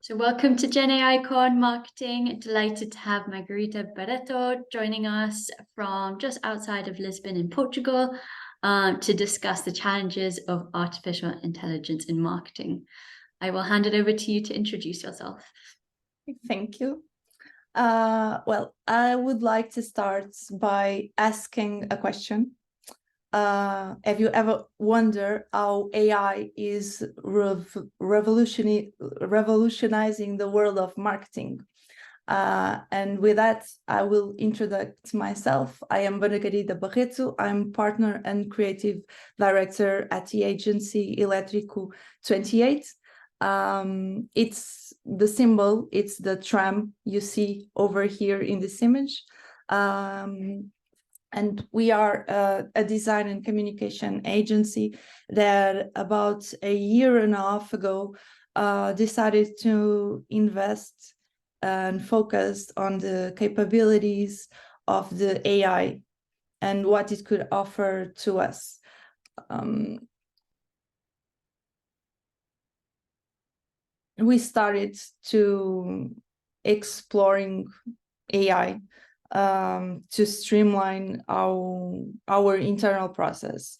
So welcome to Gen AI Con Marketing. Delighted to have Margarida Barreto joining us from just outside of Lisbon in Portugal to discuss the challenges of artificial intelligence in marketing. I will hand it over to you to introduce yourself. Thank you. Well, I would like to start by asking a question. Have you ever wondered how AI is revolutionizing the world of marketing? And with that, I will introduce myself. I am Margarida Barreto. I'm partner and creative director at the agency Elétrico 28. It's the symbol, it's the tram you see over here in this image. And we are a design and communication agency that about a year and a half ago decided to invest and focus on the capabilities of the AI and what it could offer to us. We started to exploring AI to streamline our internal process.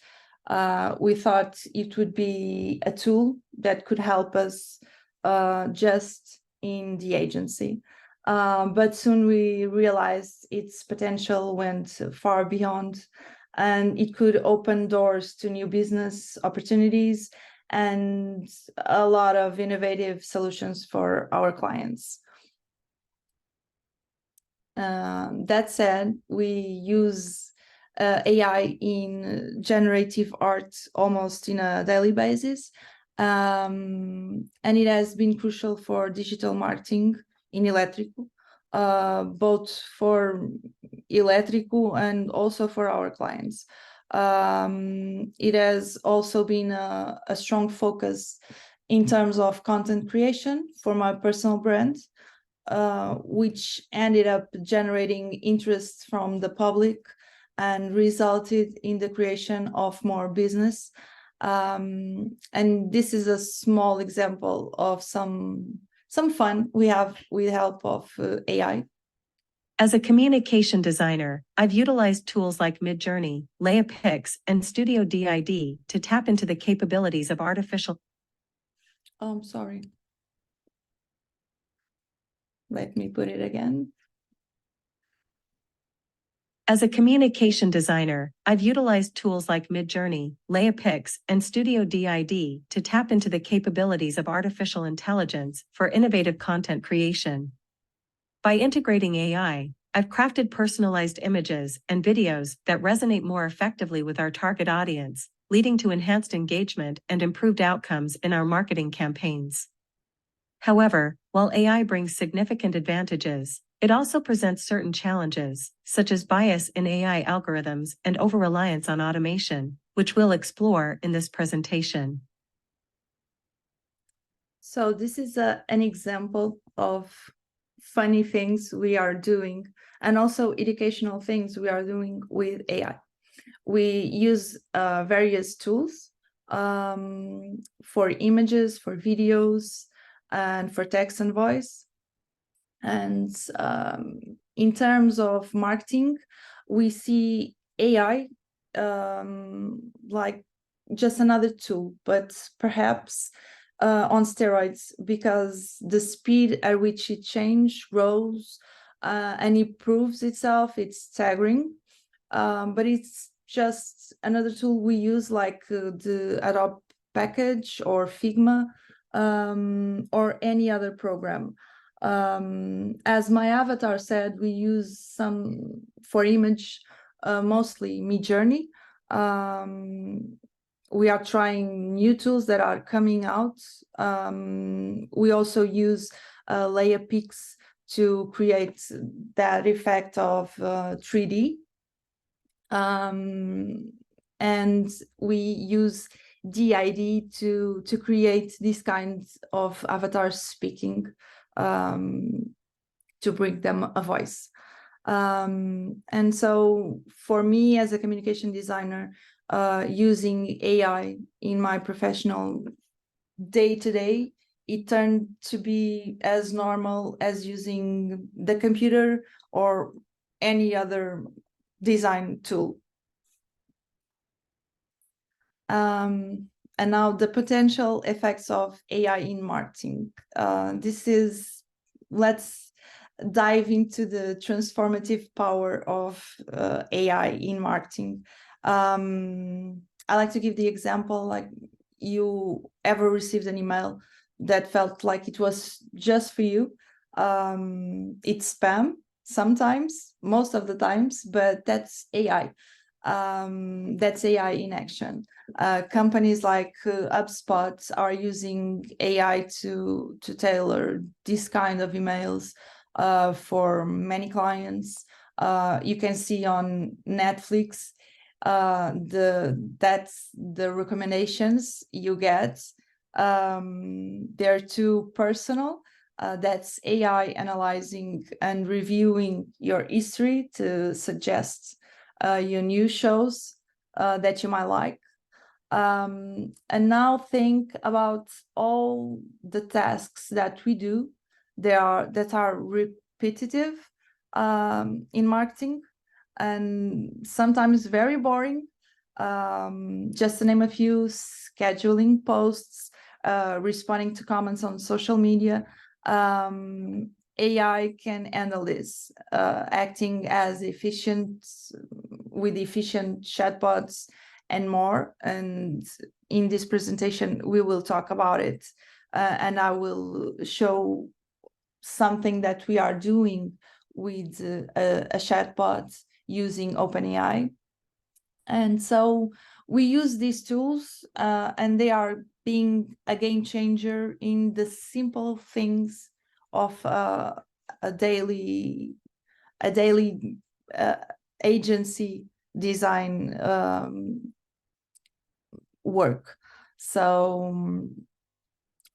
We thought it would be a tool that could help us just in the agency. But soon we realized its potential went far beyond, and it could open doors to new business opportunities and a lot of innovative solutions for our clients. That said, we use AI in generative art almost in a daily basis. And it has been crucial for digital marketing in Elétrico, both for Elétrico and also for our clients. It has also been a strong focus in terms of content creation for my personal brand, which ended up generating interest from the public and resulted in the creation of more business. And this is a small example of some fun we have with the help of AI. As a communication designer, I've utilized tools like Midjourney, LeiaPix, and Studio DID to tap into the capabilities of artificial. Oh, I'm sorry. Let me put it again. As a communication designer, I've utilized tools like Midjourney, LeiaPix, and Studio DID to tap into the capabilities of artificial intelligence for innovative content creation. By integrating AI, I've crafted personalized images and videos that resonate more effectively with our target audience, leading to enhanced engagement and improved outcomes in our marketing campaigns. However, while AI brings significant advantages, it also presents certain challenges, such as bias in AI algorithms and over-reliance on automation, which we'll explore in this presentation. So this is an example of funny things we are doing and also educational things we are doing with AI. We use various tools for images, for videos, and for text and voice. And in terms of marketing, we see AI like just another tool, but perhaps on steroids, because the speed at which it changes, grows, and improves itself, it's staggering. But it's just another tool we use, like the Adobe package or Figma, or any other program. As my avatar said, we use some for image, mostly Midjourney. We are trying new tools that are coming out. We also use LeiaPix to create that effect of 3D. And we use DID to create these kinds of avatars speaking, to bring them a voice. And so for me as a communication designer, using AI in my professional day-to-day it turned to be as normal as using the computer or any other design tool. And now the potential effects of AI in marketing. Let's dive into the transformative power of AI in marketing. I like to give the example, like, you ever received an email that felt like it was just for you. It's spam sometimes, most of the times, but that's AI. That's AI in action. Companies like HubSpot are using AI to tailor this kind of emails for many clients. You can see on Netflix that's the recommendations you get. They're too personal. That's AI analyzing and reviewing your history to suggest your new shows that you might like. And now think about all the tasks that we do that are repetitive in marketing and sometimes very boring. Just to name a few: scheduling posts, responding to comments on social media. AI can handle this, acting as efficient chatbots and more. And in this presentation, we will talk about it, and I will show something that we are doing with a chatbot using OpenAI. And so we use these tools, and they are being a game changer in the simple things of a daily agency design work. So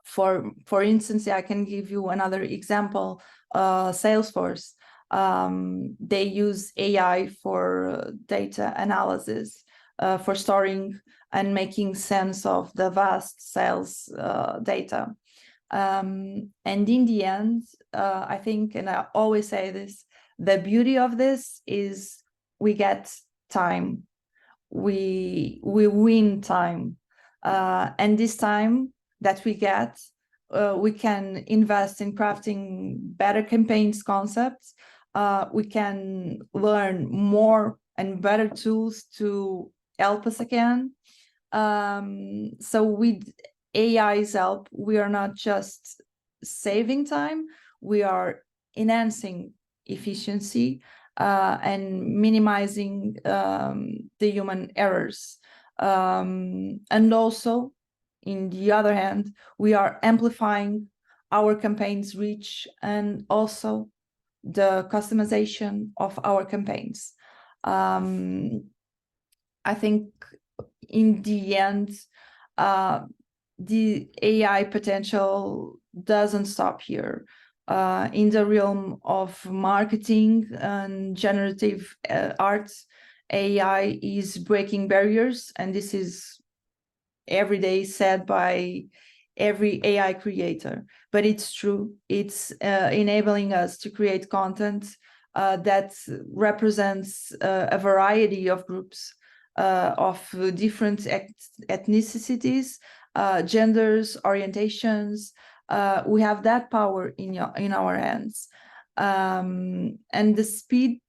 for instance, I can give you another example. Salesforce, they use AI for data analysis, for storing and making sense of the vast sales data. And in the end, I think, and I always say this, the beauty of this is we get time. We win time. And this time that we get, we can invest in crafting better campaigns concepts. We can learn more and better tools to help us again. So with AI's help, we are not just saving time, we are enhancing efficiency and minimizing the human errors. And also, in the other hand, we are amplifying our campaigns' reach and also the customization of our campaigns. I think in the end, the AI potential doesn't stop here. In the realm of marketing and generative arts, AI is breaking barriers, and this is every day said by every AI creator. But it's true. It's enabling us to create content that represents a variety of groups, of different ethnicities, genders, orientations. We have that power in our hands, and the speed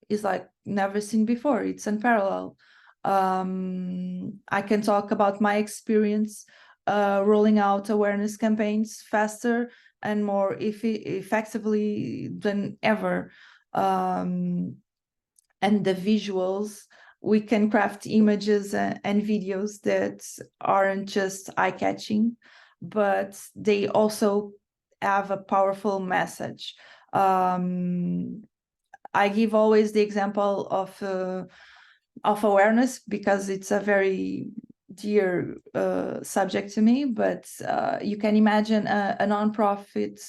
is like never seen before. It's unparalleled. I can talk about my experience rolling out awareness campaigns faster and more effectively than ever. And the visuals, we can craft images and videos that aren't just eye-catching, but they also have a powerful message. I give always the example of awareness because it's a very dear subject to me, but you can imagine a nonprofit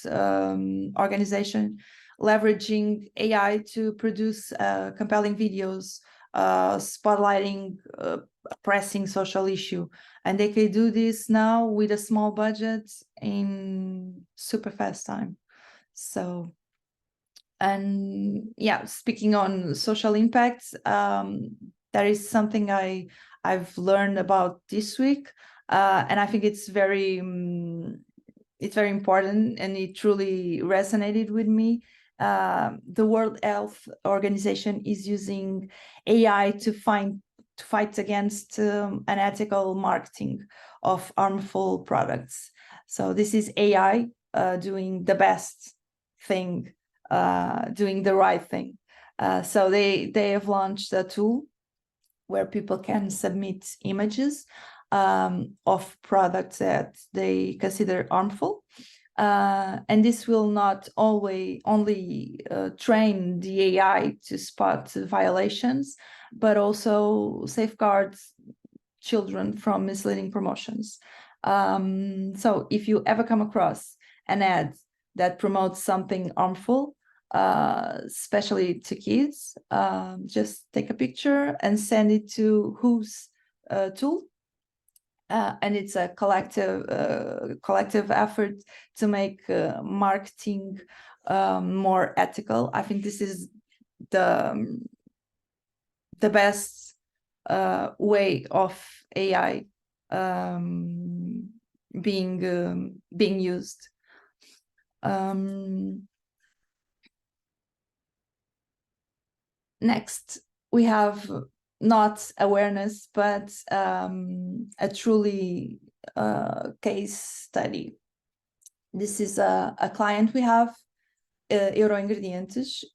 organization leveraging AI to produce compelling videos, spotlighting pressing social issue, and they can do this now with a small budget in super fast time. So, and yeah, speaking on social impacts, that is something I've learned about this week, and I think it's very important, and it truly resonated with me. The World Health Organization is using AI to fight against unethical marketing of harmful products. So this is AI doing the best thing, doing the right thing. So they have launched a tool where people can submit images of products that they consider harmful. And this will not only train the AI to spot violations, but also safeguard children from misleading promotions. So if you ever come across an ad that promotes something harmful, especially to kids, just take a picture and send it to whose tool. And it's a collective effort to make marketing more ethical. I think this is the best way of AI being used. Next, we have not awareness, but a truly case study. This is a client we have, Euro Ingredientes.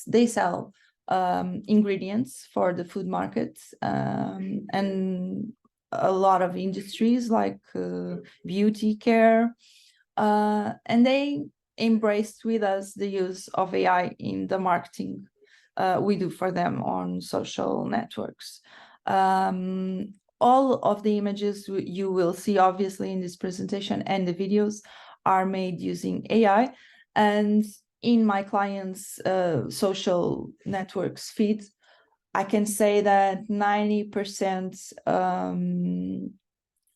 They sell ingredients for the food market, and a lot of industries like beauty care, and they embraced with us the use of AI in the marketing we do for them on social networks. All of the images you will see obviously in this presentation and the videos are made using AI, and in my clients' social networks feed, I can say that 90%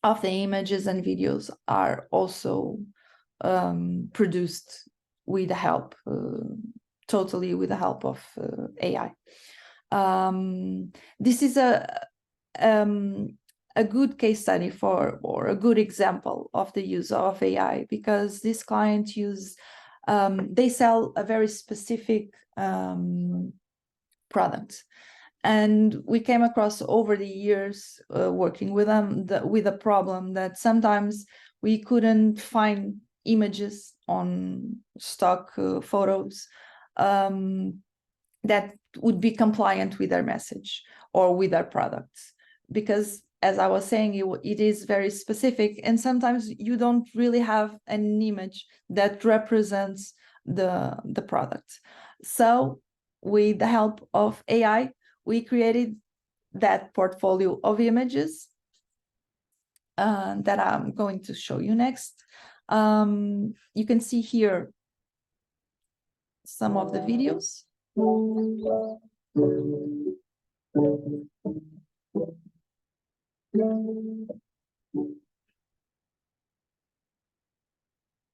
of the images and videos are also produced with the help, totally with the help of AI. This is a good case study or a good example of the use of AI, because this client they sell a very specific product. And we came across over the years working with them with a problem that sometimes we couldn't find images on stock photos that would be compliant with their message or with their products, because as I was saying, it is very specific, and sometimes you don't really have an image that represents the product. So with the help of AI, we created that portfolio of images that I'm going to show you next. You can see here some of the videos.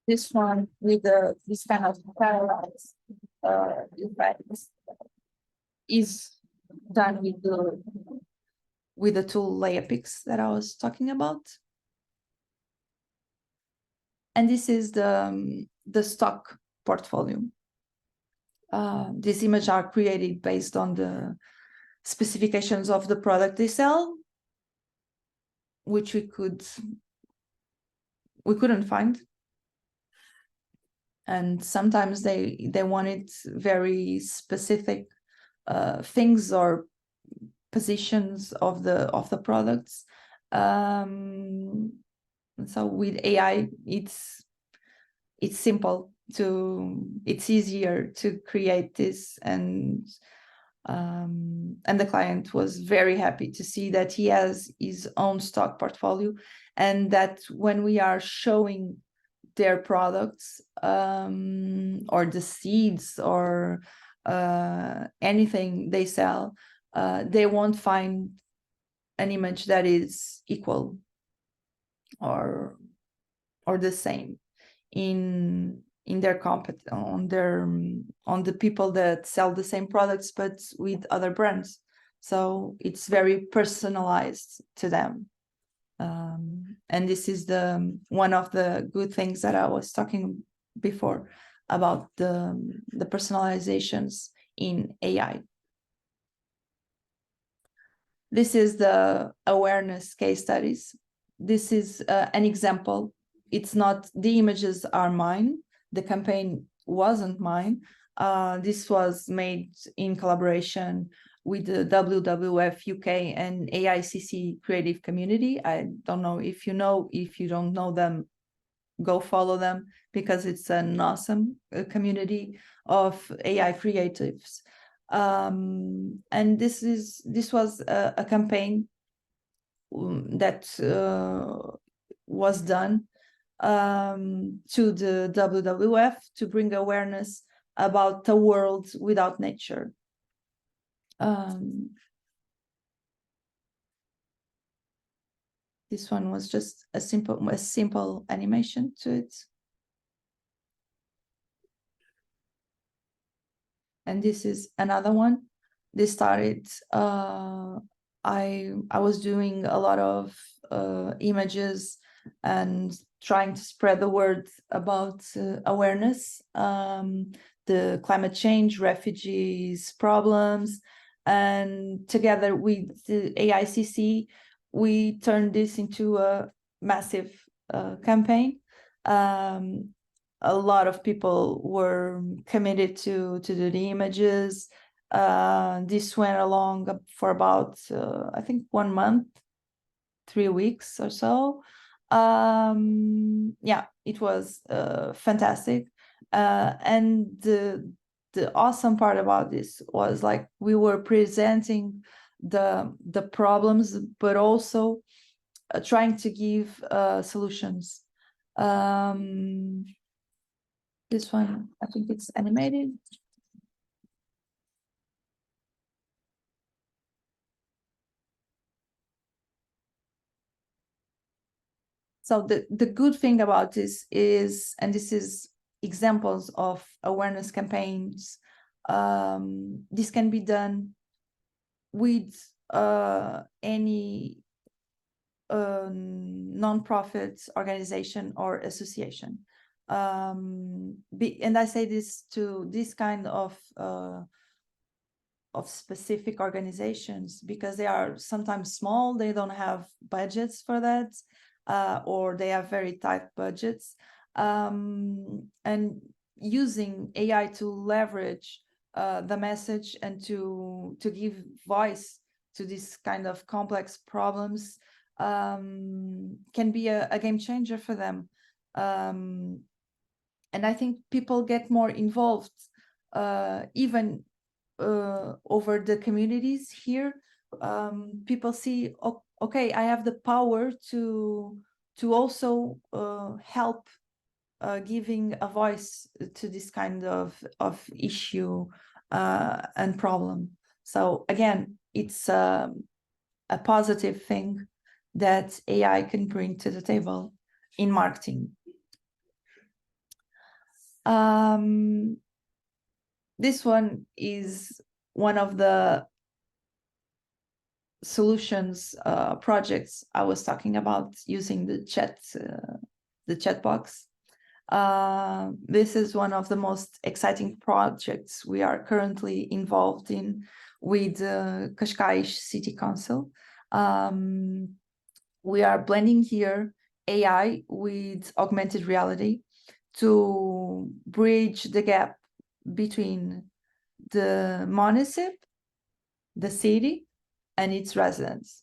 This one with this kind of parallels effects is done with the tool LayerPix that I was talking about. And this is the stock portfolio. These images are created based on the specifications of the product they sell, which we couldn't find. And sometimes they wanted very specific things or positions of the products. So with AI, it's simple it's easier to create this, and the client was very happy to see that he has his own stock portfolio, and that when we are showing their products or the seeds or anything they sell, they won't find an image that is equal or the same in their on the people that sell the same products but with other brands. So it's very personalized to them. And this is one of the good things that I was talking before about the personalizations in AI. This is the awareness case studies. This is an example. It's not, the images are mine. The campaign wasn't mine. This was made in collaboration with the WWF UK and AICC creative community. I don't know if you know, if you don't know them, go follow them, because it's an awesome community of AI creatives. And this was a campaign that was done to the WWF to bring awareness about a world without nature. This one was just a simple animation to it. And this is another one. This started, I was doing a lot of images and trying to spread the word about awareness, the climate change, refugees problems, and together with the AICC, we turned this into a massive campaign. A lot of people were committed to do the images. This went along for about, I think, 1 month, 3 weeks or so. Yeah, it was fantastic. And the awesome part about this was, like, we were presenting the problems, but also trying to give solutions. This one, I think it's animated. So the good thing about this is, and this is examples of awareness campaigns, this can be done with any non-profit organization or association. And I say this to this kind of specific organizations because they are sometimes small, they don't have budgets for that, or they have very tight budgets. And using AI to leverage the message and to give voice to this kind of complex problems can be a game changer for them. And I think people get more involved, even over the communities here. People see, okay, I have the power to also help giving a voice to this kind of issue and problem. So again, it's a positive thing that AI can bring to the table in marketing. This one is one of the solutions projects I was talking about, using the chat box. This is one of the most exciting projects we are currently involved in with Cascais City Council. We are blending here AI with augmented reality to bridge the gap between the municipality, the city, and its residents.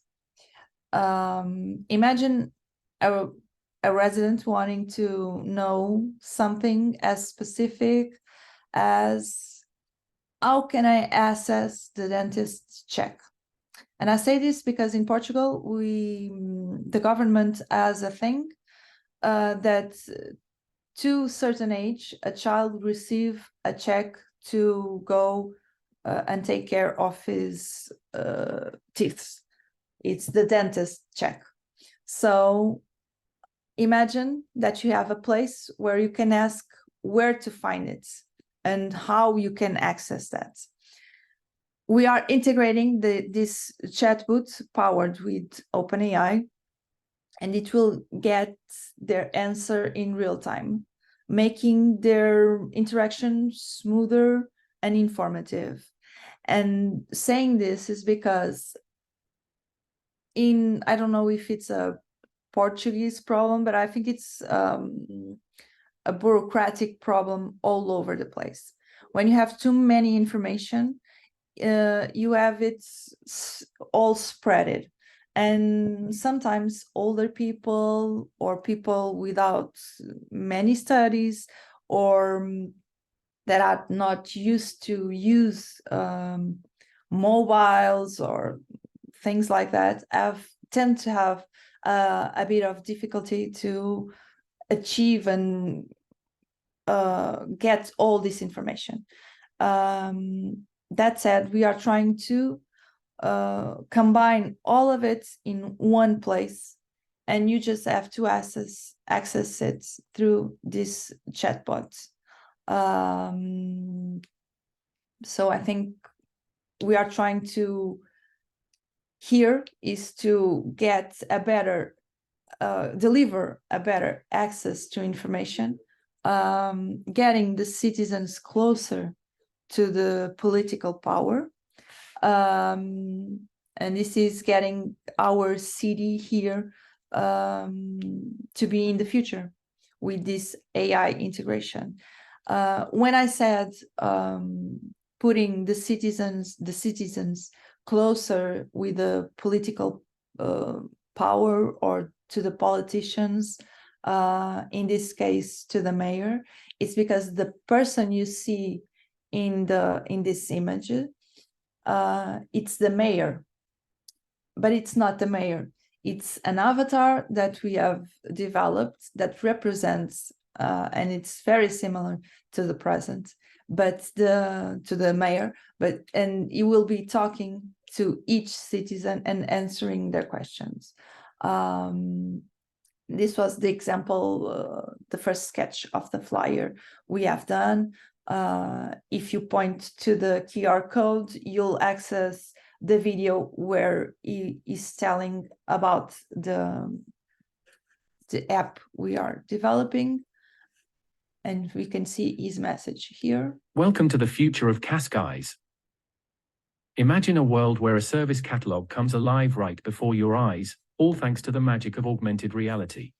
Imagine a resident wanting to know something as specific as, how can I access the dentist's check? And I say this because in Portugal, the government has a thing that to a certain age, a child receive a check to go and take care of his teeth. It's the dentist check. So imagine that you have a place where you can ask where to find it and how you can access that. We are integrating this chatbot powered with OpenAI, and it will get their answer in real time, making their interaction smoother and informative. And saying this is because I don't know if it's a Portuguese problem, but I think it's a bureaucratic problem all over the place. When you have too many information, you have it all spreaded. And sometimes older people or people without many studies or that are not used to use mobiles or things like that tend to have a bit of difficulty to achieve and get all this information. That said, we are trying to combine all of it in one place, and you just have to access it through this chatbot. So I think we are trying to here is to get a better deliver a better access to information, getting the citizens closer to the political power, and this is getting our city here to be in the future with this AI integration. When I said putting the citizens closer with the political power or to the politicians, in this case to the mayor, it's because the person you see in this image, it's the mayor, but it's not the mayor. It's an avatar that we have developed that represents, and it's very similar to the present, but to the mayor, and he will be talking to each citizen and answering their questions. This was the example, the first sketch of the flyer we have done. If you point to the QR code, you'll access the video where he is telling about the app we are developing. And we can see his message here. Welcome to the future of Cascais. Imagine a world where a service catalog comes alive right before your eyes, all thanks to the magic of augmented reality.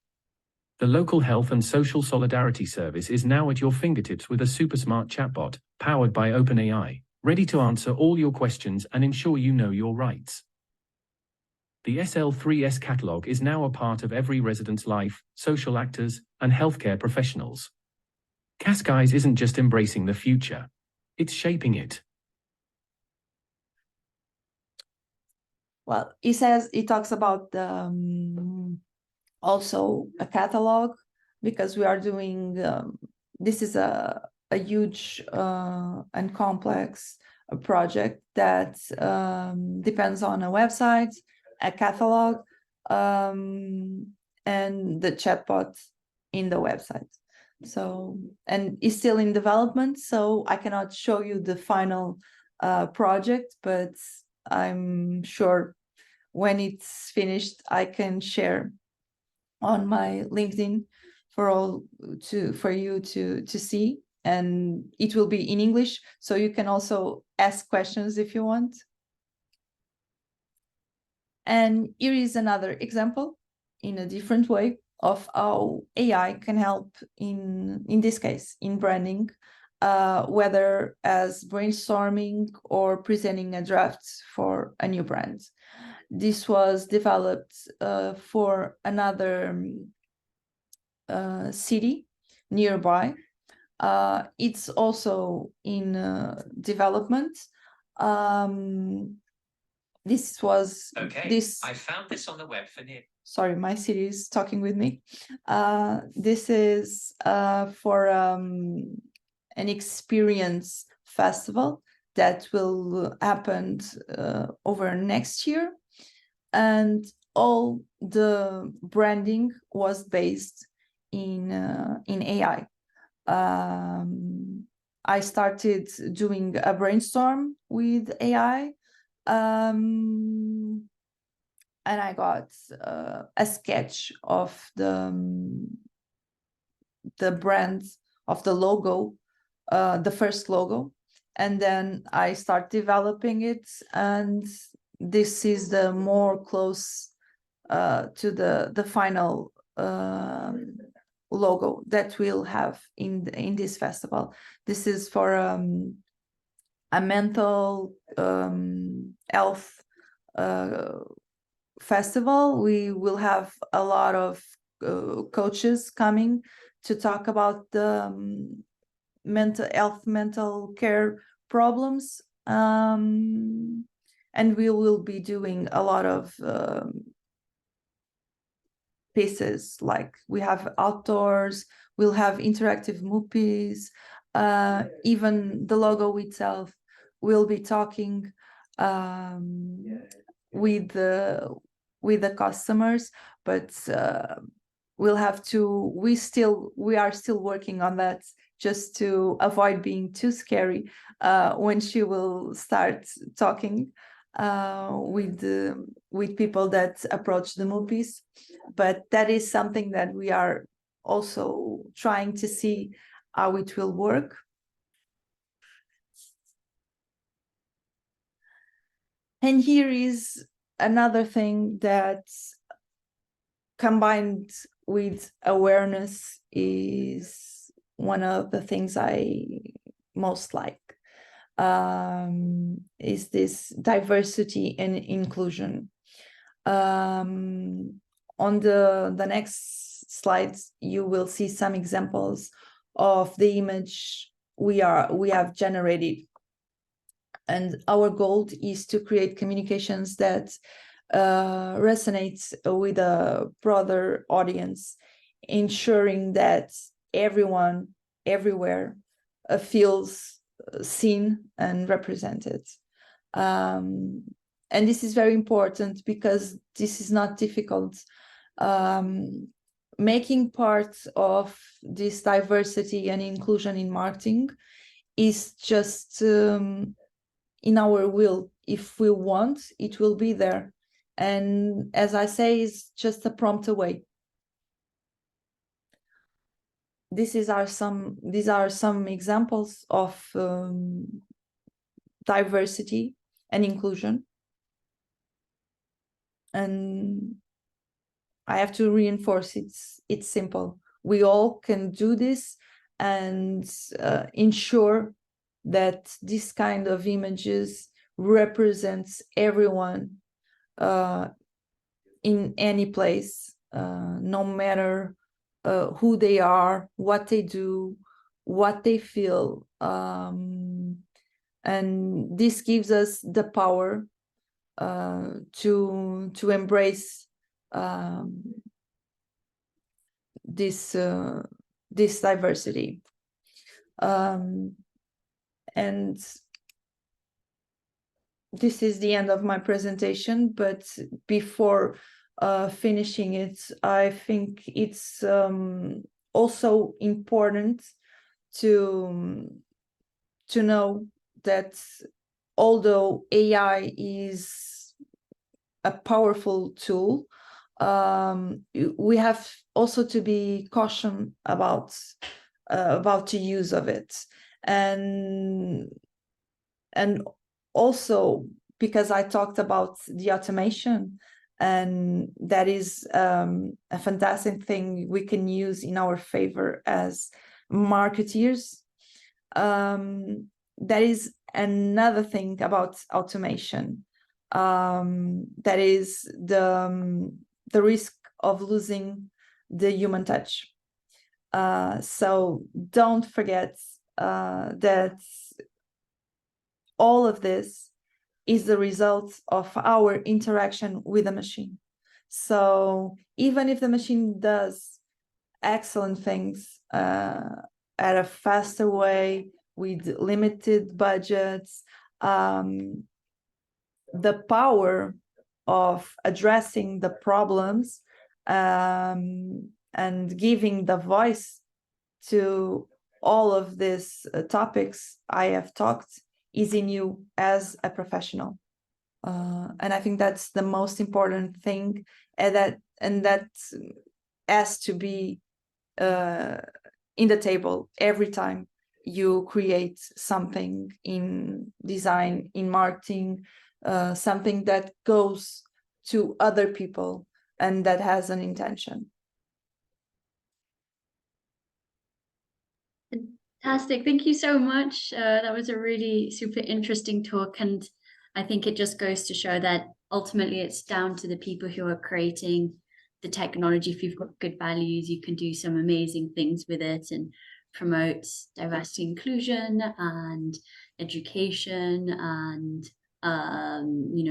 The local health and social solidarity service is now at your fingertips with a super smart chatbot, powered by OpenAI, ready to answer all your questions and ensure you know your rights. The SL3S catalog is now a part of every resident's life, social actors, and healthcare professionals. Cascais isn't just embracing the future, it's shaping it. Well, he talks about also a catalog, because we are doing, this is a huge and complex project that depends on a website, a catalog, and the chatbot in the website. So, and it's still in development, so I cannot show you the final project, but I'm sure when it's finished, I can share on my LinkedIn for you to see, and it will be in English, so you can also ask questions if you want. And here is another example in a different way of how AI can help in this case, in branding, whether as brainstorming or presenting a draft for a new brand. This was developed for another city nearby. It's also in development. This was I found this on the web for near. Sorry, my Siri is talking with me. This is for an experience festival that will happen over next year, and all the branding was based in AI. I started doing a brainstorm with AI, and I got a sketch of the brand, of the logo, the first logo, and then I start developing it, and this is the more close to the final logo that we'll have in this festival. This is for a mental health festival. We will have a lot of coaches coming to talk about the mental health, mental care problems, and we will be doing a lot of pieces, like we have outdoors, we'll have interactive movies, even the logo itself will be talking with the customers, but we'll have to, we are still working on that, just to avoid being too scary when she will start talking with people that approach the movies. But that is something that we are also trying to see how it will work. And here is another thing that, combined with awareness, is one of the things I most like, is this diversity and inclusion. On the next slides, you will see some examples of the image we have generated. And our goal is to create communications that resonates with a broader audience, ensuring that everyone, everywhere, feels seen and represented. And this is very important because this is not difficult. Making part of this diversity and inclusion in marketing is just in our will. If we want, it will be there. And as I say, it's just a prompt away. These are some examples of diversity and inclusion. And I have to reinforce, it's simple. We all can do this and ensure that this kind of images represents everyone in any place, no matter who they are, what they do, what they feel. And this gives us the power to embrace this diversity. And this is the end of my presentation, but before finishing it, I think it's also important to know that although AI is a powerful tool, we have also to be cautious about the use of it, and also because I talked about the automation, and that is a fantastic thing we can use in our favor as marketeers. That is another thing about automation, that is the risk of losing the human touch. So don't forget that all of this is the result of our interaction with the machine. So even if the machine does excellent things at a faster way, with limited budgets, the power of addressing the problems and giving the voice to all of these topics I have talked is in you as a professional. And I think that's the most important thing, and that has to be in the table every time you create something in design, in marketing, something that goes to other people and that has an intention. Fantastic. Thank you so much. That was a really super interesting talk. And I think it just goes to show that ultimately it's down to the people who are creating the technology. If you've got good values, you can do some amazing things with it and promote diversity, inclusion, and education, and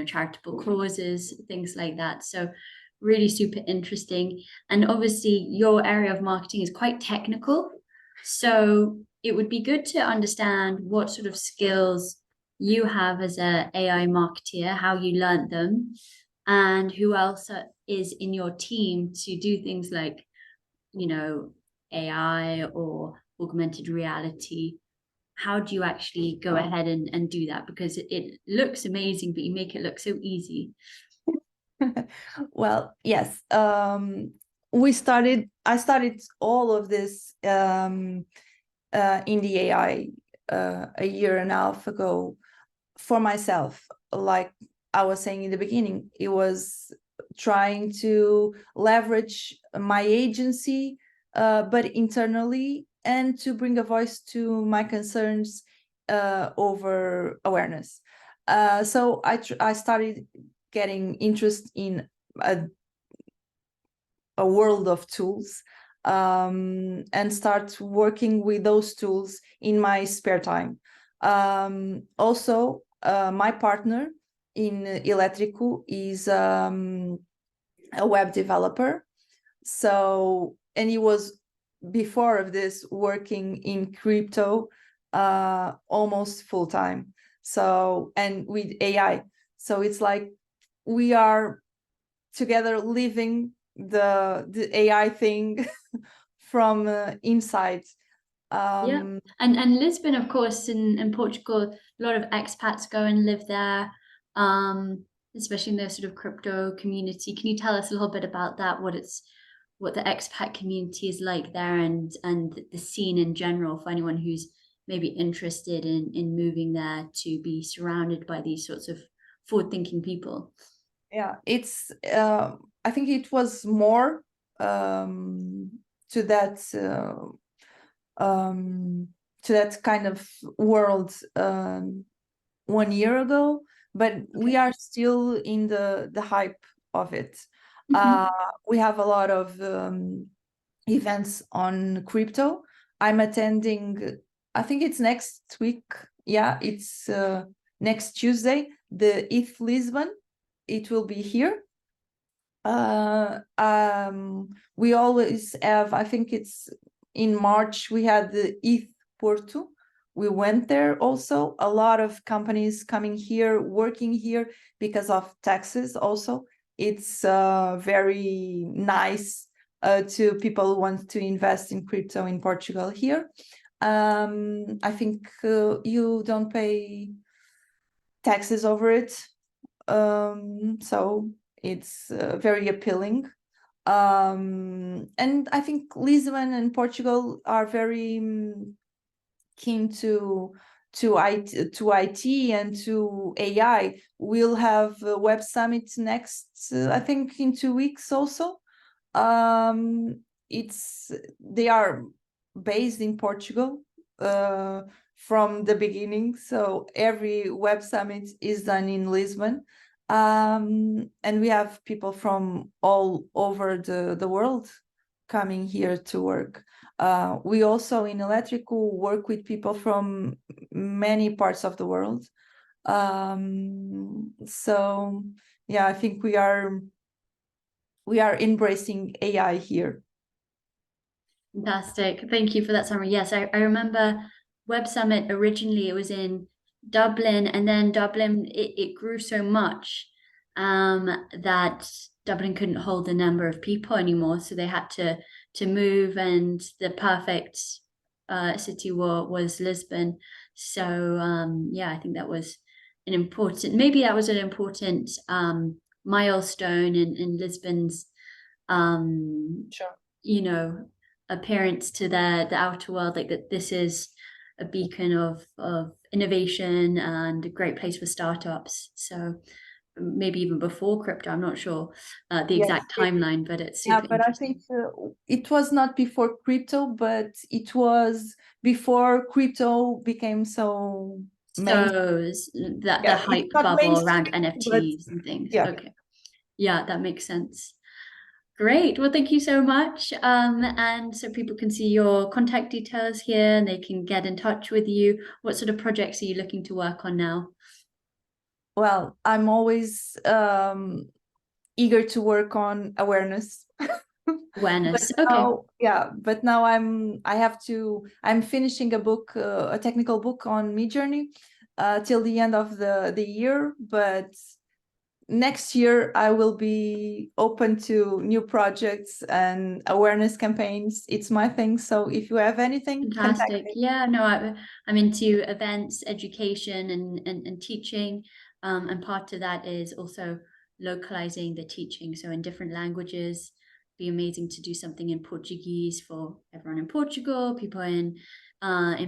charitable causes, things like that. So really super interesting. And obviously your area of marketing is quite technical. So it would be good to understand what sort of skills you have as a AI marketeer, how you learned them, and who else is in your team to do things like, AI or augmented reality. How do you actually go ahead and do that? Because it looks amazing, but you make it look so easy. Well, yes. I started all of this in the AI a year and a half ago for myself. Like I was saying in the beginning, it was trying to leverage my agency, but internally, and to bring a voice to my concerns over awareness. So I started getting interest in a world of tools, and start working with those tools in my spare time. Also, my partner in Elétrico is a web developer. So, and he was before of this working in crypto almost full time. So, and with AI. So it's like we are together living the AI thing from inside. Yeah, and Lisbon, of course, in Portugal, a lot of expats go and live there, especially in the sort of crypto community. Can you tell us a little bit about that? What the expat community is like there, and the scene in general for anyone who's maybe interested in moving there to be surrounded by these sorts of forward-thinking people. Yeah, it's I think it was more to that kind of world 1 year ago, but we are still in the hype of it. We have a lot of events on crypto. I'm attending, I think it's next week. Yeah, it's next Tuesday, the ETH Lisbon. It will be here. We always have, I think it's in March, we had the ETH Porto. We went there also. A lot of companies coming here, working here because of taxes also. It's very nice to people who want to invest in crypto in Portugal here. I think you don't pay taxes over it. So it's very appealing. And I think Lisbon and Portugal are very keen to IT and to AI. We'll have a web summit next, I think in 2 weeks also. They are based in Portugal from the beginning, so every web summit is done in Lisbon. And we have people from all over the world coming here to work. We also in Elétrico work with people from many parts of the world. So yeah, I think we are embracing AI here. Fantastic. Thank you for that summary. Yes, I remember Web Summit originally, it was in Dublin, and then Dublin, it grew so much that Dublin couldn't hold the number of people anymore, so they had to move, and the perfect city was Lisbon. So yeah, I think that was an important, maybe that was an important milestone in Lisbon's Sure. you know, appearance to the outer world, like that this is a beacon of innovation and a great place for startups. So maybe even before crypto, I'm not sure the Yes, exact timeline, but it's yeah, super but I interesting. think it was not before crypto, but it was before crypto became so mainstream. So that the Yeah, it's hype not bubble around mainstream, but NFTs and things. yeah. Okay. Yeah, that makes sense. Great. Well, thank you so much. And so people can see your contact details here and they can get in touch with you. What sort of projects are you looking to work on now? Well, I'm always eager to work on awareness. Awareness. But Okay. now, yeah, but now I'm finishing a book, a technical book on Midjourney, till the end of the year. But next year I will be open to new projects and awareness campaigns. It's my thing. So if you have anything, contact Fantastic. me. Yeah, no, I'm into events, education, and teaching. And part of that is also localizing the teaching. So in different languages, be amazing to do something in Portuguese for everyone in Portugal, people in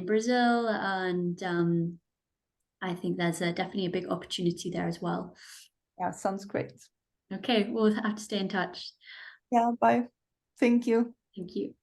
Brazil, and I think there's definitely a big opportunity there as well. Yeah, sounds great. Okay, we'll have to stay in touch. Yeah, bye. Thank you. Thank you.